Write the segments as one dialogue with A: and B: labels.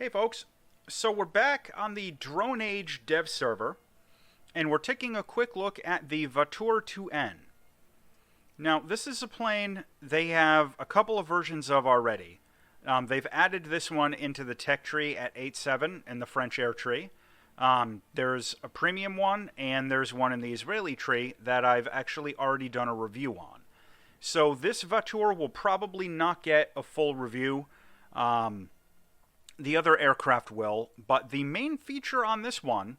A: Hey folks, so we're back on the Drone Age dev server, and we're taking a quick look at the Vautour IIN. Now, this is a plane they have a couple of versions of already. They've added this one into the tech tree at 8.7 in the French air tree. There's a premium one, and there's one in the Israeli tree that I've actually already done a review on. So this Vatour will probably not get a full review. The other aircraft will, but the main feature on this one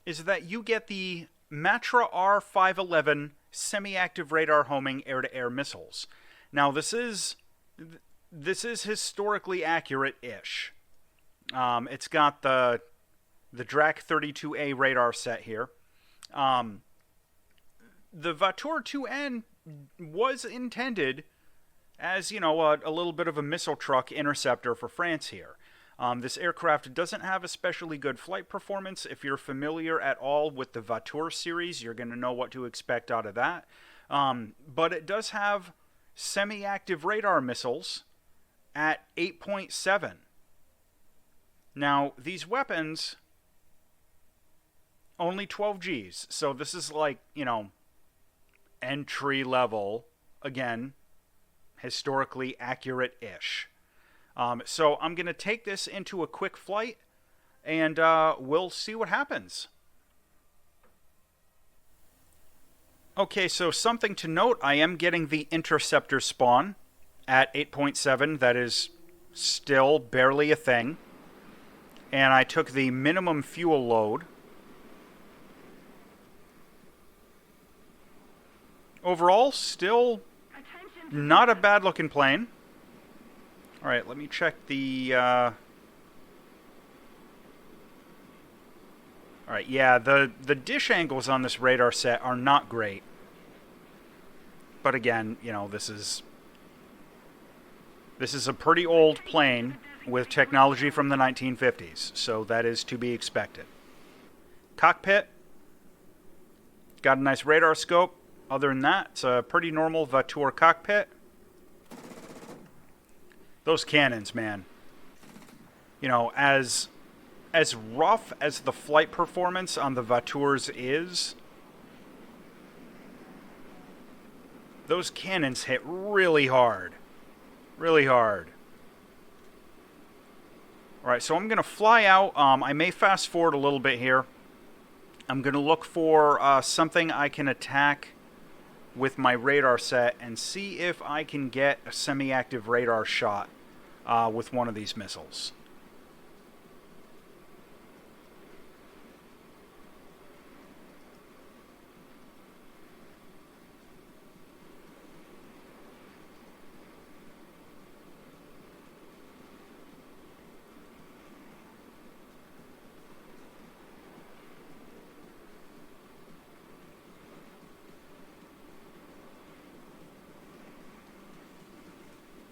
A: is that you get the Matra R511 semi-active radar homing air-to-air missiles. Now this is historically accurate-ish. It's got the DRAC 32A radar set here. The Vautour IIN was intended as, you know, a little bit of a missile truck interceptor for France here. This aircraft doesn't have especially good flight performance. If you're familiar at all with the Vatour series, you're going to know what to expect out of that. But it does have semi-active radar missiles at 8.7. Now, these weapons, only 12 Gs. So this is like, you know, entry level, again, historically accurate-ish. So I'm going to take this into a quick flight, and we'll see what happens. Okay, so something to note, I am getting the interceptor spawn at 8.7. That is still barely a thing. And I took the minimum fuel load. Overall, still not a bad looking plane. Alright, let me check the... Alright, yeah, the dish angles on this radar set are not great. But again, you know, this is a pretty old plane with technology from the 1950s, so that is to be expected. Cockpit. Got a nice radar scope. Other than that, it's a pretty normal Vatour cockpit. Those cannons, man. You know, as rough as the flight performance on the Vatours is, those cannons hit really hard. Really hard. Alright, so I'm going to fly out. I may fast forward a little bit here. I'm going to look for something I can attack with my radar set and see if I can get a semi-active radar shot with one of these missiles.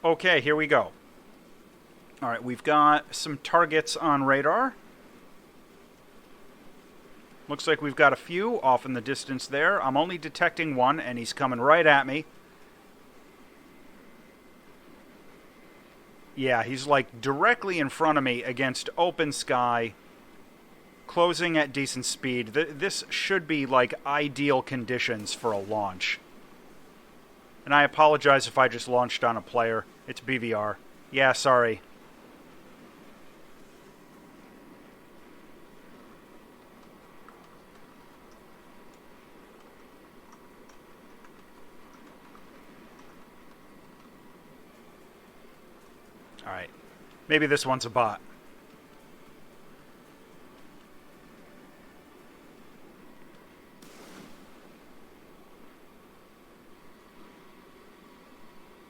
A: Okay, here we go. Alright, we've got some targets on radar. Looks like we've got a few off in the distance there. I'm only detecting one, and he's coming right at me. Yeah, he's like directly in front of me against open sky, closing at decent speed. This should be like ideal conditions for a launch. And I apologize if I just launched on a player. It's BVR. Yeah, sorry. Alright. Maybe this one's a bot.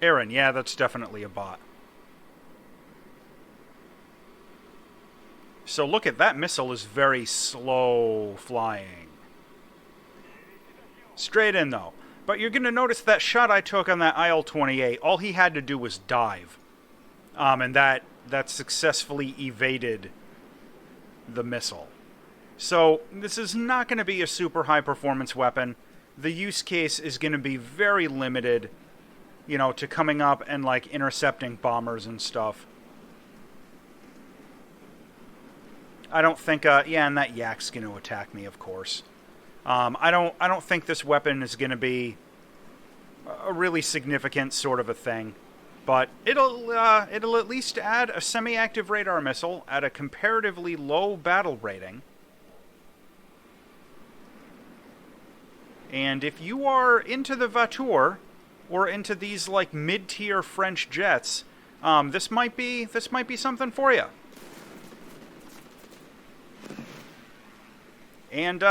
A: Aaron, yeah, that's definitely a bot. So look at that missile is very slow flying. Straight in though. But you're going to notice that shot I took on that IL-28, all he had to do was dive. And that successfully evaded the missile. So this is not going to be a super high performance weapon. The use case is going to be very limited, you know, to coming up and like intercepting bombers and stuff. I don't think, yeah, and that yak's going to attack me, of course. I don't think this weapon is going to be a really significant sort of a thing, but it'll at least add a semi-active radar missile at a comparatively low battle rating. And if you are into the Vatour or into these like mid-tier French jets, this might be something for you. And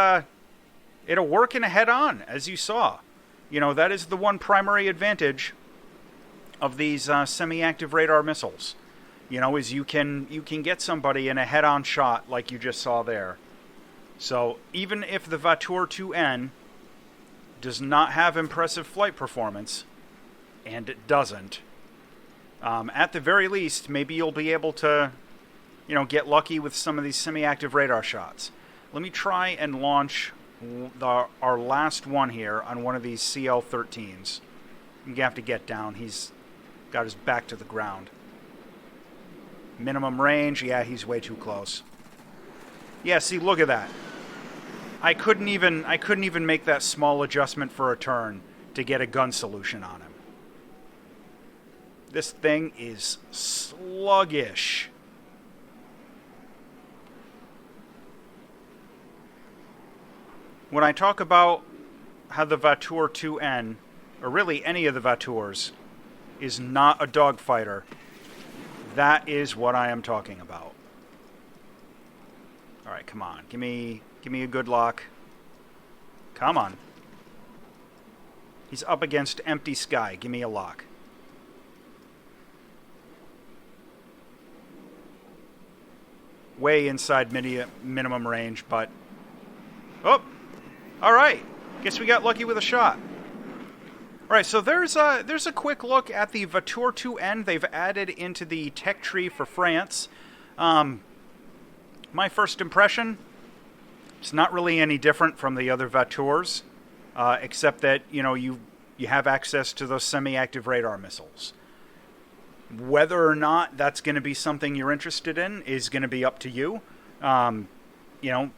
A: it'll work in a head-on, as you saw. You know, that is the one primary advantage of these semi-active radar missiles. You know, is you can get somebody in a head-on shot like you just saw there. So even if the Vautour IIN does not have impressive flight performance, and it doesn't, at the very least, maybe you'll be able to, you know, get lucky with some of these semi-active radar shots. Let me try and launch our last one here on one of these CL-13s. I'm going to have to get down. He's got his back to the ground. Minimum range, yeah, he's way too close. Yeah, see, look at that. I couldn't even make that small adjustment for a turn to get a gun solution on him. This thing is sluggish. When I talk about how the Vautour IIN, or really any of the Vautours, is not a dogfighter, that is what I am talking about. Alright, come on. Give me a good lock. Come on. He's up against empty sky. Give me a lock. Way inside minimum range, but... Oh! Alright. Guess we got lucky with a shot. Alright, so there's a quick look at the Vautour IIN they've added into the tech tree for France. My first impression, it's not really any different from the other Vautours, except that, you know, you have access to those semi-active radar missiles. Whether or not that's going to be something you're interested in is going to be up to you. You know,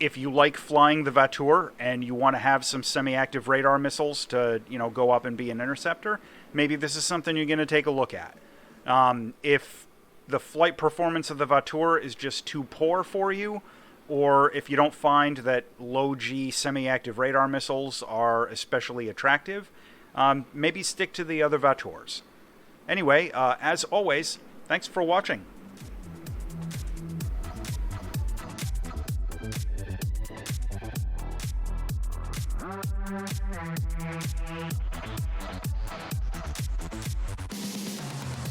A: if you like flying the Vautour and you want to have some semi-active radar missiles to, you know, go up and be an interceptor, maybe this is something you're going to take a look at. If the flight performance of the Vautour is just too poor for you, or if you don't find that low-G semi-active radar missiles are especially attractive, maybe stick to the other Vautours. Anyway, as always, thanks for watching.